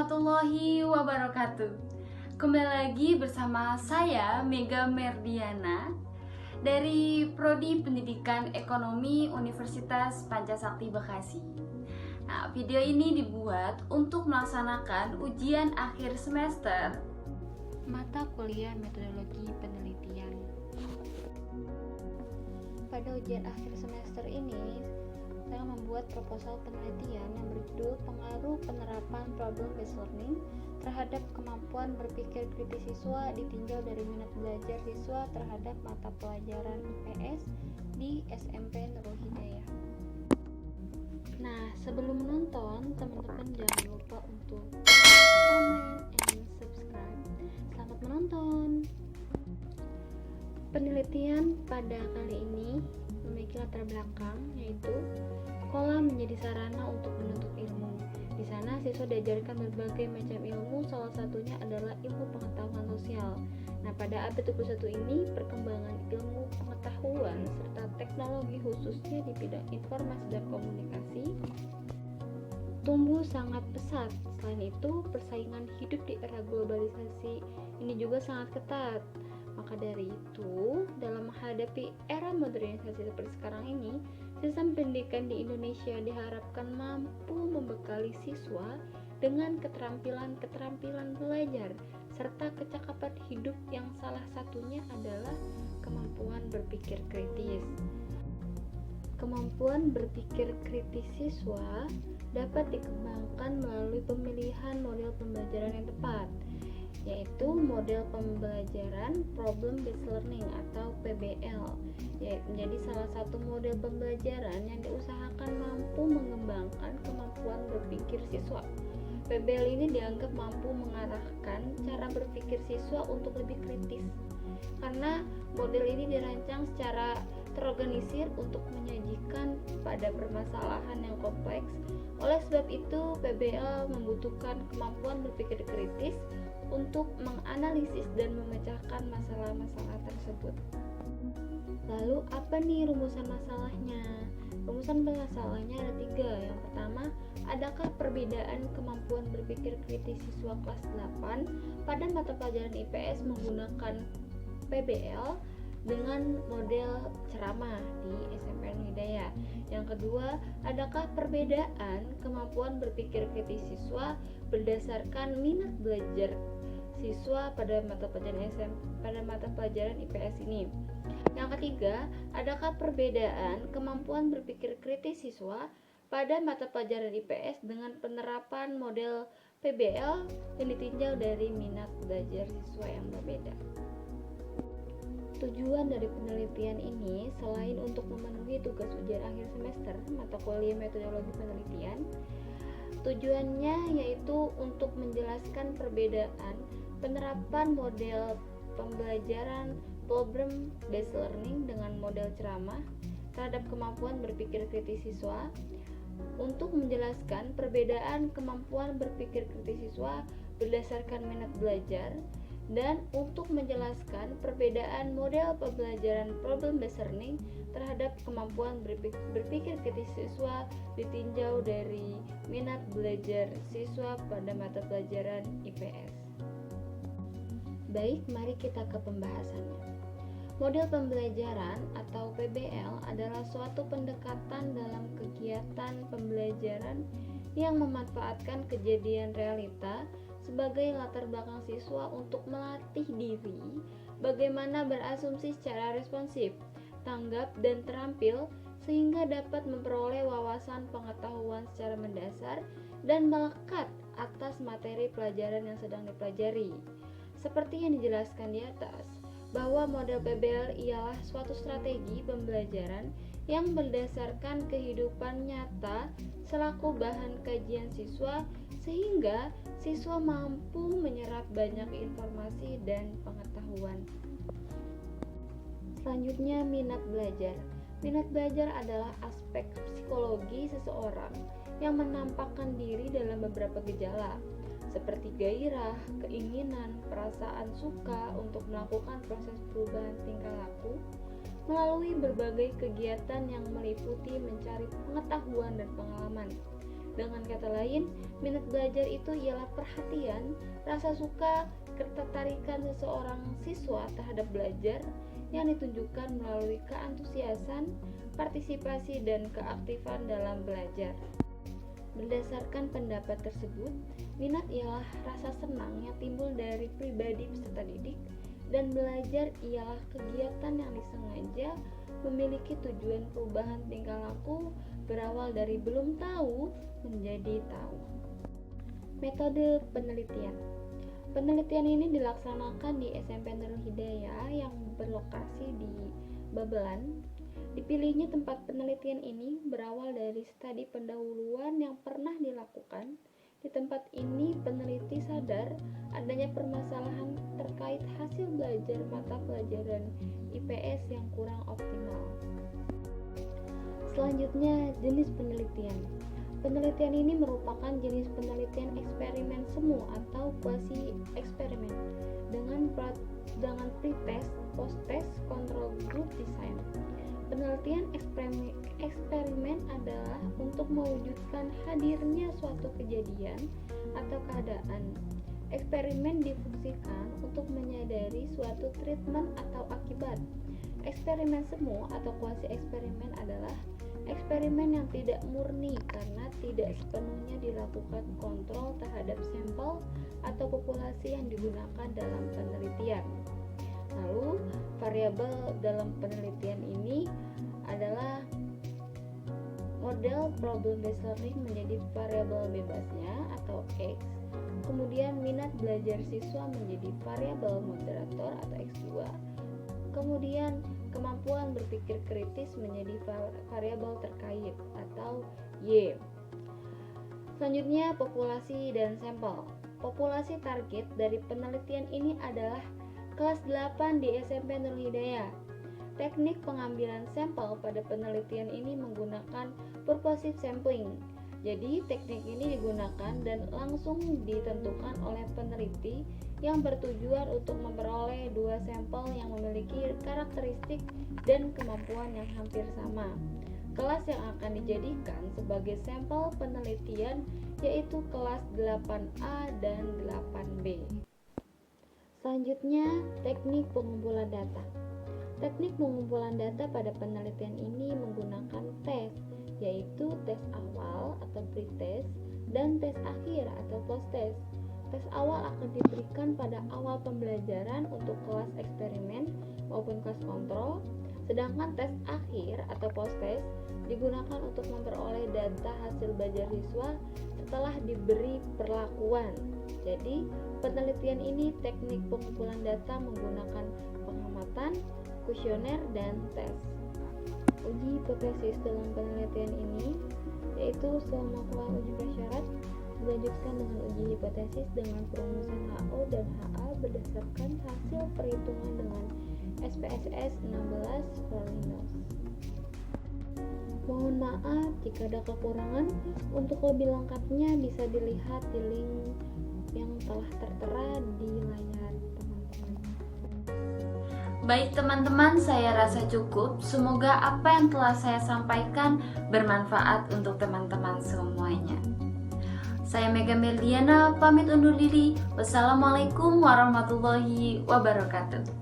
warahmatullahi wabarakatuh. Kembali lagi bersama saya Mega Merdiana dari Prodi Pendidikan Ekonomi Universitas Pancasakti Bekasi. Nah, video ini dibuat untuk melaksanakan ujian akhir semester mata kuliah metodologi penelitian. Pada ujian akhir semester ini, saya membuat proposal penelitian yang berjudul Pengaruh Penerapan Problem-Based Learning terhadap kemampuan berpikir kritis siswa ditinjau dari minat belajar siswa terhadap mata pelajaran IPS di SMP Nurul Hidayah. Nah, sebelum menonton, teman-teman jangan lupa untuk comment and subscribe. Selamat menonton. Penelitian pada kali ini memiliki latar belakang, yaitu sekolah menjadi sarana untuk menuntut ilmu. Di sana siswa diajarkan berbagai macam ilmu, salah satunya adalah ilmu pengetahuan sosial. Nah, pada abad 21 ini, perkembangan ilmu pengetahuan serta teknologi khususnya di bidang informasi dan komunikasi tumbuh sangat pesat. Selain itu, persaingan hidup di era globalisasi ini juga sangat ketat. Maka dari itu, dalam menghadapi era modernisasi seperti sekarang ini, sistem pendidikan di Indonesia diharapkan mampu membekali siswa dengan keterampilan belajar serta kecakapan hidup yang salah satunya adalah kemampuan berpikir kritis. Kemampuan berpikir kritis siswa dapat dikembangkan melalui pemilihan model pembelajaran yang tepat, yaitu model pembelajaran Problem-Based Learning atau PBL, menjadi salah satu model pembelajaran yang diusahakan mampu mengembangkan kemampuan berpikir siswa. PBL ini dianggap mampu mengarahkan cara berpikir siswa untuk lebih kritis, karena model ini dirancang secara terorganisir untuk menyajikan pada permasalahan yang kompleks. Oleh sebab itu, PBL membutuhkan kemampuan berpikir kritis untuk menganalisis dan memecahkan masalah-masalah tersebut. Lalu apa nih rumusan masalahnya? Rumusan masalahnya ada 3. Yang pertama, adakah perbedaan kemampuan berpikir kritis siswa kelas 8 pada mata pelajaran IPS menggunakan PBL dengan model ceramah di SMP Nurul Hidayah? Yang kedua, adakah perbedaan kemampuan berpikir kritis siswa berdasarkan minat belajar siswa pada mata pelajaran IPS ini? Yang ketiga, adakah perbedaan kemampuan berpikir kritis siswa pada mata pelajaran IPS dengan penerapan model PBL yang ditinjau dari minat belajar siswa yang berbeda? Tujuan dari penelitian ini selain untuk memenuhi tugas ujian akhir semester mata kuliah metodologi penelitian, tujuannya yaitu untuk menjelaskan perbedaan penerapan model pembelajaran Problem-Based Learning dengan model ceramah terhadap kemampuan berpikir kritis siswa, untuk menjelaskan perbedaan kemampuan berpikir kritis siswa berdasarkan minat belajar, dan untuk menjelaskan perbedaan model pembelajaran Problem-Based Learning terhadap kemampuan berpikir kritis siswa ditinjau dari minat belajar siswa pada mata pelajaran IPS. Baik, mari kita ke pembahasannya. Model pembelajaran atau PBL adalah suatu pendekatan dalam kegiatan pembelajaran yang memanfaatkan kejadian realita sebagai latar belakang siswa untuk melatih diri bagaimana berasumsi secara responsif, tanggap, dan terampil sehingga dapat memperoleh wawasan pengetahuan secara mendasar dan melekat atas materi pelajaran yang sedang dipelajari. Seperti yang dijelaskan di atas, bahwa model PBL ialah suatu strategi pembelajaran yang berdasarkan kehidupan nyata selaku bahan kajian siswa sehingga siswa mampu menyerap banyak informasi dan pengetahuan. Selanjutnya, minat belajar. Minat belajar adalah aspek psikologi seseorang yang menampakkan diri dalam beberapa gejala, seperti gairah, keinginan, perasaan suka untuk melakukan proses perubahan tingkah laku melalui berbagai kegiatan yang meliputi mencari pengetahuan dan pengalaman. Dengan kata lain, minat belajar itu ialah perhatian, rasa suka, ketertarikan seseorang siswa terhadap belajar yang ditunjukkan melalui keantusiasan, partisipasi, dan keaktifan dalam belajar. Berdasarkan pendapat tersebut, minat ialah rasa senang yang timbul dari pribadi peserta didik, dan belajar ialah kegiatan yang disengaja memiliki tujuan perubahan tingkah laku berawal dari belum tahu menjadi tahu. Metode penelitian. Penelitian ini dilaksanakan di SMP Nurul Hidayah yang berlokasi di Babelan. Dipilihnya tempat penelitian ini berawal dari studi pendahuluan yang pernah dilakukan. Di tempat ini peneliti sadar adanya permasalahan terkait hasil belajar mata pelajaran IPS yang kurang optimal. Selanjutnya, jenis penelitian. Penelitian ini merupakan jenis penelitian eksperimen semu atau quasi eksperimen dengan pre-test, post-test, control group design. Penelitian eksperimen adalah untuk mewujudkan hadirnya suatu kejadian atau keadaan. Eksperimen difungsikan untuk menyadari suatu treatment atau akibat. Eksperimen semu atau quasi eksperimen adalah eksperimen yang tidak murni karena tidak sepenuhnya dilakukan kontrol terhadap sampel atau populasi yang digunakan dalam penelitian. Lalu, variabel dalam penelitian ini adalah model problem based learning menjadi variabel bebasnya atau X. Kemudian minat belajar siswa menjadi variabel moderator atau X2. Kemudian kemampuan berpikir kritis menjadi variabel terkait atau Y. Selanjutnya populasi dan sampel. Populasi target dari penelitian ini adalah kelas 8 di SMP Nurul Hidayah. Teknik pengambilan sampel pada penelitian ini menggunakan purposive sampling. Jadi teknik ini digunakan dan langsung ditentukan oleh peneliti yang bertujuan untuk memperoleh dua sampel yang memiliki karakteristik dan kemampuan yang hampir sama. Kelas yang akan dijadikan sebagai sampel penelitian yaitu kelas 8A dan 8B. Selanjutnya, teknik pengumpulan data. Teknik pengumpulan data pada penelitian ini menggunakan tes, yaitu tes awal atau pre-test dan tes akhir atau post-test. Tes awal akan diberikan pada awal pembelajaran untuk kelas eksperimen maupun kelas kontrol, sedangkan tes akhir atau post-test digunakan untuk memperoleh data hasil belajar siswa setelah diberi perlakuan. Jadi, penelitian ini teknik pengumpulan data menggunakan pengamatan, kuesioner, dan tes. Uji hipotesis dalam penelitian ini yaitu setelah melakukan uji prasyarat dilanjutkan dengan uji hipotesis dengan perumusan HO dan HA berdasarkan hasil perhitungan dengan SPSS 16 Forlinus. Mohon maaf jika ada kekurangan. Untuk lebih lengkapnya bisa dilihat di link yang telah tertera di layar teman-teman. Baik teman-teman, saya rasa cukup. Semoga apa yang telah saya sampaikan bermanfaat untuk teman-teman semuanya. Saya Mega Merdiana, pamit undur diri. Wassalamualaikum warahmatullahi wabarakatuh.